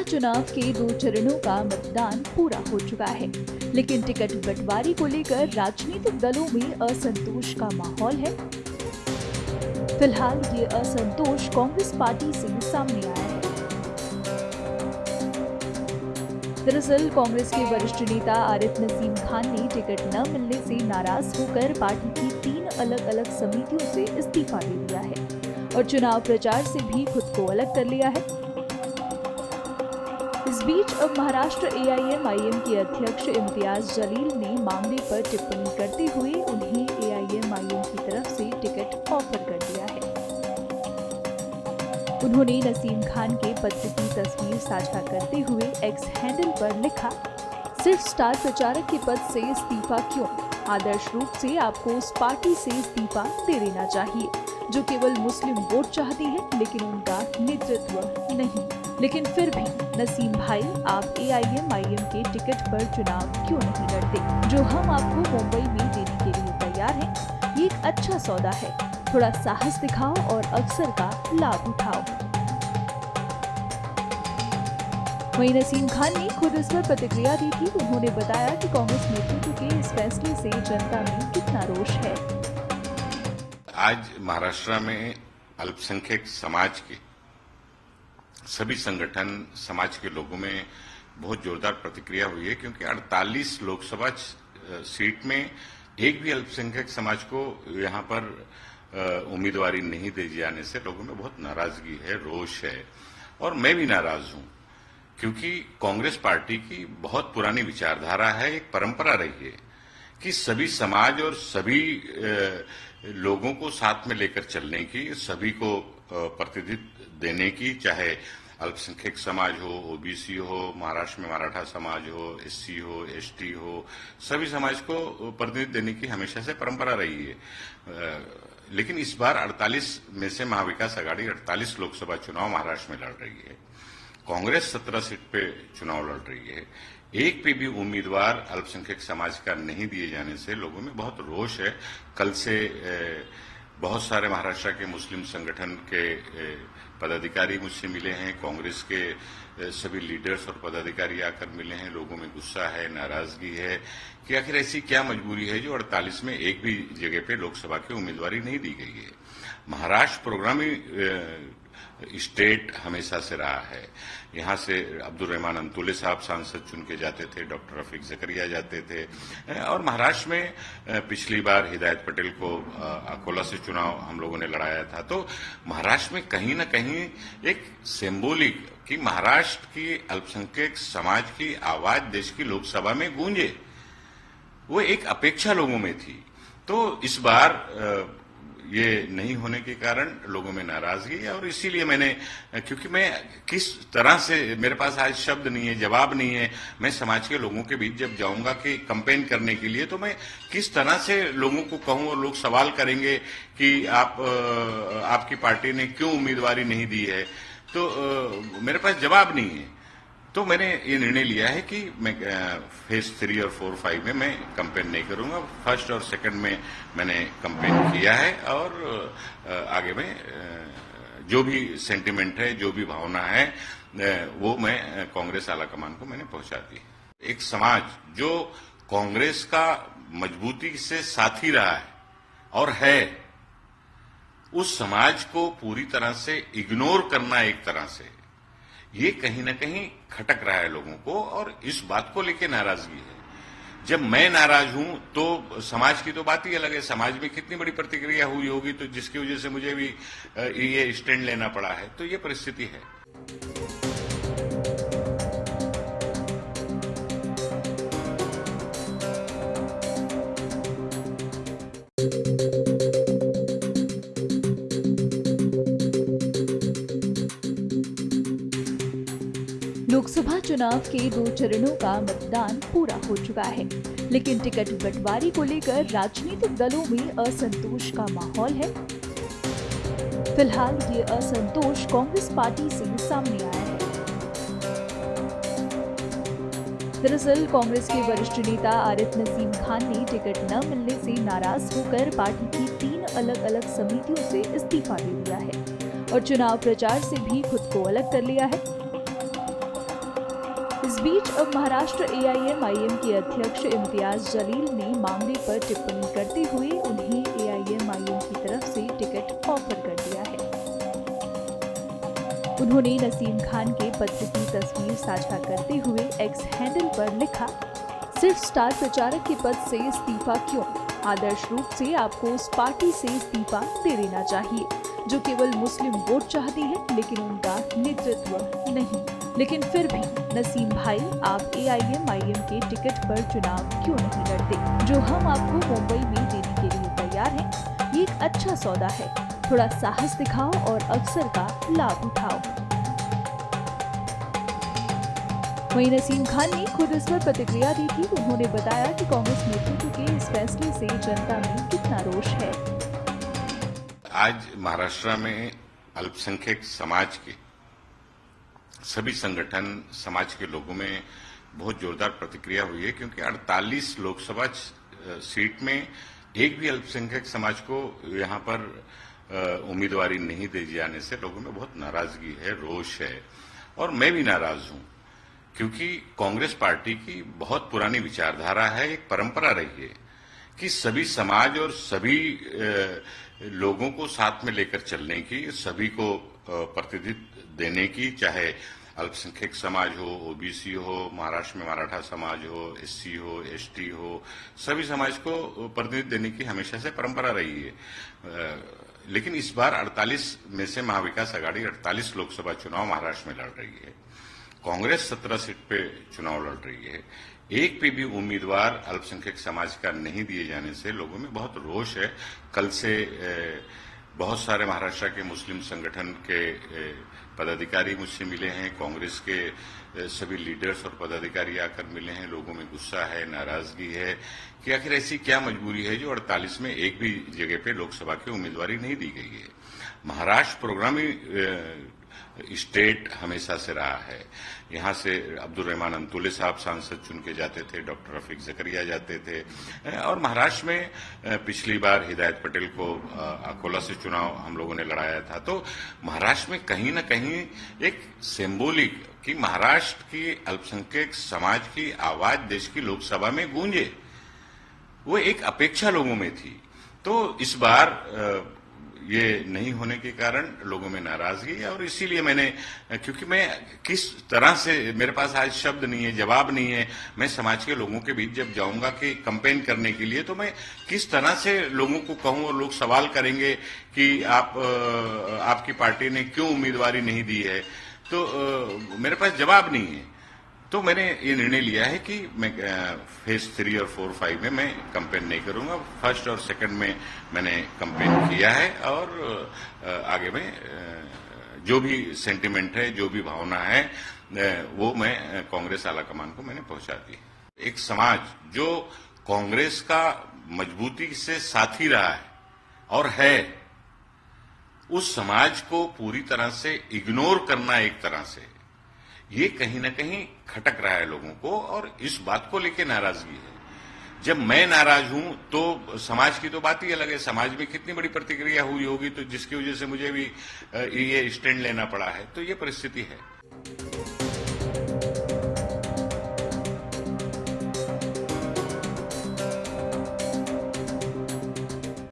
चुनाव के 2 चरणों का मतदान पूरा हो चुका है, लेकिन टिकट बंटवारे को लेकर राजनीतिक दलों में असंतोष का माहौल है। फिलहाल ये असंतोष कांग्रेस पार्टी से सामने आया है। दरअसल कांग्रेस के वरिष्ठ नेता आरिफ नसीम खान ने टिकट न मिलने से नाराज होकर पार्टी की 3 अलग-अलग समितियों से इस्तीफा दे दिया है और चुनाव प्रचार से भी खुद को अलग कर लिया है। इस बीच अब महाराष्ट्र AIM-IM के अध्यक्ष इम्तियाज जलील ने मामले पर टिप्पणी करते हुए उन्हें AIM-IM की तरफ से टिकट ऑफर कर दिया है। उन्होंने नसीम खान के पत्र की तस्वीर साझा करते हुए एक्स हैंडल पर लिखा, सिर्फ स्टार प्रचारक के पद से इस्तीफा क्यों? आदर्श रूप से आपको उस पार्टी से इस्तीफा दे देना चाहिए जो केवल मुस्लिम वोट चाहती है, लेकिन उनका नेतृत्व नहीं। लेकिन फिर भी नसीम भाई, आप AIM-IM के टिकट पर चुनाव क्यों नहीं लड़ते? जो हम आपको मुंबई में देने के लिए तैयार हैं, ये एक अच्छा सौदा है। थोड़ा साहस दिखाओ और अवसर का लाभ उठाओ। वहीं नसीम खान ने खुद इस पर प्रतिक्रिया दी थी। उन्होंने बताया कि कांग्रेस नेतृत्व के इस फैसले से जनता में कितना रोष है। आज महाराष्ट्र में अल्पसंख्यक समाज के सभी संगठन, समाज के लोगों में बहुत जोरदार प्रतिक्रिया हुई है, क्योंकि 48 लोकसभा सीट में एक भी अल्पसंख्यक समाज को यहां पर उम्मीदवारी नहीं दी जाने से लोगों में बहुत नाराजगी है, रोष है। और मैं भी नाराज हूं, क्योंकि कांग्रेस पार्टी की बहुत पुरानी विचारधारा है, एक परंपरा रही है कि सभी समाज और सभी लोगों को साथ में लेकर चलने की, सभी को प्रतिनिधित्व देने की, चाहे अल्पसंख्यक समाज हो, OBC हो, महाराष्ट्र में मराठा समाज हो, SC हो, ST हो, सभी समाज को प्रतिनिधित्व देने की हमेशा से परंपरा रही है। लेकिन इस बार 48 में से महाविकास आघाड़ी 48 लोकसभा चुनाव महाराष्ट्र में लड़ रही है। कांग्रेस 17 सीट पे चुनाव लड़ रही है। एक पे भी उम्मीदवार अल्पसंख्यक समाज का नहीं दिए जाने से लोगों में बहुत रोष है। कल से बहुत सारे महाराष्ट्र के मुस्लिम संगठन के पदाधिकारी मुझसे मिले हैं, कांग्रेस के सभी लीडर्स और पदाधिकारी आकर मिले हैं। लोगों में गुस्सा है, नाराजगी है कि आखिर ऐसी क्या मजबूरी है जो 48 में एक भी जगह पे लोकसभा की उम्मीदवारी नहीं दी गई है। महाराष्ट्र प्रोग्रामी स्टेट हमेशा से रहा है। यहां से अब्दुल रहमान अंतुले साहब सांसद चुन के जाते थे, डॉक्टर रफीक जकरिया जाते थे, और महाराष्ट्र में पिछली बार हिदायत पटेल को अकोला से चुनाव हम लोगों ने लड़ाया था। तो महाराष्ट्र में कहीं न कहीं एक सिंबॉलिक कि महाराष्ट्र की अल्पसंख्यक समाज की आवाज देश की लोकसभा में गूंजे, वो एक अपेक्षा लोगों में थी। तो इस बार ये नहीं होने के कारण लोगों में नाराजगी है, और इसीलिए मैंने, क्योंकि मैं किस तरह से, मेरे पास आज शब्द नहीं है, जवाब नहीं है, मैं समाज के लोगों के बीच जब जाऊंगा कि कैंपेन करने के लिए, तो मैं किस तरह से लोगों को कहूं, और लोग सवाल करेंगे कि आपकी पार्टी ने क्यों उम्मीदवारी नहीं दी है, तो मेरे पास जवाब नहीं है। तो मैंने ये निर्णय लिया है कि मैं फेज 3 और 4, 5 में मैं कैंपेन नहीं करूंगा। फर्स्ट और सेकंड में मैंने कैंपेन किया है, और आगे में जो भी सेंटिमेंट है, जो भी भावना है, वो मैं कांग्रेस आलाकमान को मैंने पहुंचा दी। एक समाज जो कांग्रेस का मजबूती से साथी रहा है और है, उस समाज को पूरी तरह से इग्नोर करना एक तरह से, ये कहीं ना कहीं खटक रहा है लोगों को, और इस बात को लेकर नाराजगी है। जब मैं नाराज हूं तो समाज की तो बात ही अलग है। समाज में कितनी बड़ी प्रतिक्रिया हुई होगी, तो जिसकी वजह से मुझे भी ये स्टैंड लेना पड़ा है। तो ये परिस्थिति है। लोकसभा चुनाव के 2 चरणों का मतदान पूरा हो चुका है, लेकिन टिकट बंटवारे को लेकर राजनीतिक दलों में असंतोष का माहौल है। फिलहाल ये असंतोष कांग्रेस पार्टी से सामने आया है। दरअसल कांग्रेस के वरिष्ठ नेता आरिफ नसीम खान ने टिकट न मिलने से नाराज होकर पार्टी की 3 अलग-अलग समितियों से इस्तीफा दे दिया है और चुनाव प्रचार से भी खुद को अलग कर लिया है। इस बीच अब महाराष्ट्र AIM-IM के अध्यक्ष इम्तियाज जलील ने मामले पर टिप्पणी करते हुए उन्हें AIM-IM की तरफ से टिकट ऑफर कर दिया है। उन्होंने नसीम खान के पत्र की तस्वीर साझा करते हुए एक्स हैंडल पर लिखा, सिर्फ स्टार प्रचारक के पद से इस्तीफा क्यों? आदर्श रूप से आपको उस पार्टी से इस्तीफा दे देना चाहिए जो केवल मुस्लिम वोट चाहती है लेकिन उनका नेतृत्व नहीं। लेकिन फिर भी नसीम भाई, आप AIM-IM के टिकट पर चुनाव क्यों नहीं लड़ते? जो हम आपको मुंबई में देने के लिए तैयार हैं, ये एक अच्छा सौदा है। थोड़ा साहस दिखाओ और अवसर का लाभ उठाओ। वहीं नसीम खान ने खुद इस पर प्रतिक्रिया दी थी। उन्होंने बताया कि कांग्रेस नेतृत्व के इस फैसले से जनता में कितना रोष है। आज महाराष्ट्र में अल्पसंख्यक समाज के सभी संगठन, समाज के लोगों में बहुत जोरदार प्रतिक्रिया हुई है, क्योंकि 48 लोकसभा सीट में एक भी अल्पसंख्यक समाज को यहां पर उम्मीदवारी नहीं दे जाने से लोगों में बहुत नाराजगी है, रोष है। और मैं भी नाराज हूं, क्योंकि कांग्रेस पार्टी की बहुत पुरानी विचारधारा है, एक परंपरा रही है कि सभी समाज और सभी लोगों को साथ में लेकर चलने की, सभी को प्रतिनिधित्व देने की, चाहे अल्पसंख्यक समाज हो, OBC हो, महाराष्ट्र में मराठा समाज हो, SC हो, ST हो, सभी समाज को प्रतिनिधित्व देने की हमेशा से परंपरा रही है। लेकिन इस बार 48 में से महाविकास आघाड़ी 48 लोकसभा चुनाव महाराष्ट्र में लड़ रही है। कांग्रेस 17 सीट पे चुनाव लड़ रही है। एक पे भी उम्मीदवार अल्पसंख्यक समाज का नहीं दिए जाने से लोगों में बहुत रोष है। कल से बहुत सारे महाराष्ट्र के मुस्लिम संगठन के पदाधिकारी मुझसे मिले हैं, कांग्रेस के सभी लीडर्स और पदाधिकारी आकर मिले हैं। लोगों में गुस्सा है, नाराजगी है कि आखिर ऐसी क्या मजबूरी है जो 48 में एक भी जगह पे लोकसभा की उम्मीदवारी नहीं दी गई है। महाराष्ट्र प्रोग्रामी स्टेट हमेशा से रहा है। यहाँ से अब्दुल रहमान अंतुले साहब सांसद चुन के जाते थे, डॉक्टर रफीक जकरिया जाते थे। और महाराष्ट्र में पिछली बार हिदायत पटेल को अकोला से चुनाव हम लोगों ने लड़ाया था। तो महाराष्ट्र में कहीं न कहीं एक सिंबॉलिक कि महाराष्ट्र की अल्पसंख्यक समाज की आवाज देश की लोकसभा में गूंजे, वो एक अपेक्षा लोगों में थी। तो इस बार ये नहीं होने के कारण लोगों में नाराजगी है। और इसीलिए मैंने, क्योंकि मैं किस तरह से, मेरे पास आज शब्द नहीं है, जवाब नहीं है, मैं समाज के लोगों के बीच जब जाऊंगा कि कैंपेन करने के लिए, तो मैं किस तरह से लोगों को कहूं और लोग सवाल करेंगे कि आपकी पार्टी ने क्यों उम्मीदवारी नहीं दी है, तो मेरे पास जवाब नहीं है। तो मैंने ये निर्णय लिया है कि मैं फेज 3 और 4, 5 में मैं कैंपेन नहीं करूंगा। फर्स्ट और सेकंड में मैंने कैंपेन किया है और आगे में जो भी सेंटिमेंट है, जो भी भावना है, वो मैं कांग्रेस आलाकमान को मैंने पहुंचा दी। एक समाज जो कांग्रेस का मजबूती से साथी रहा है और है, उस समाज को पूरी तरह से इग्नोर करना एक तरह से, ये कहीं ना कहीं खटक रहा है लोगों को और इस बात को लेकर नाराजगी है। जब मैं नाराज हूं तो समाज की तो बात ही अलग है। समाज में कितनी बड़ी प्रतिक्रिया हुई होगी, तो जिसकी वजह से मुझे भी ये स्टैंड लेना पड़ा है। तो ये परिस्थिति है।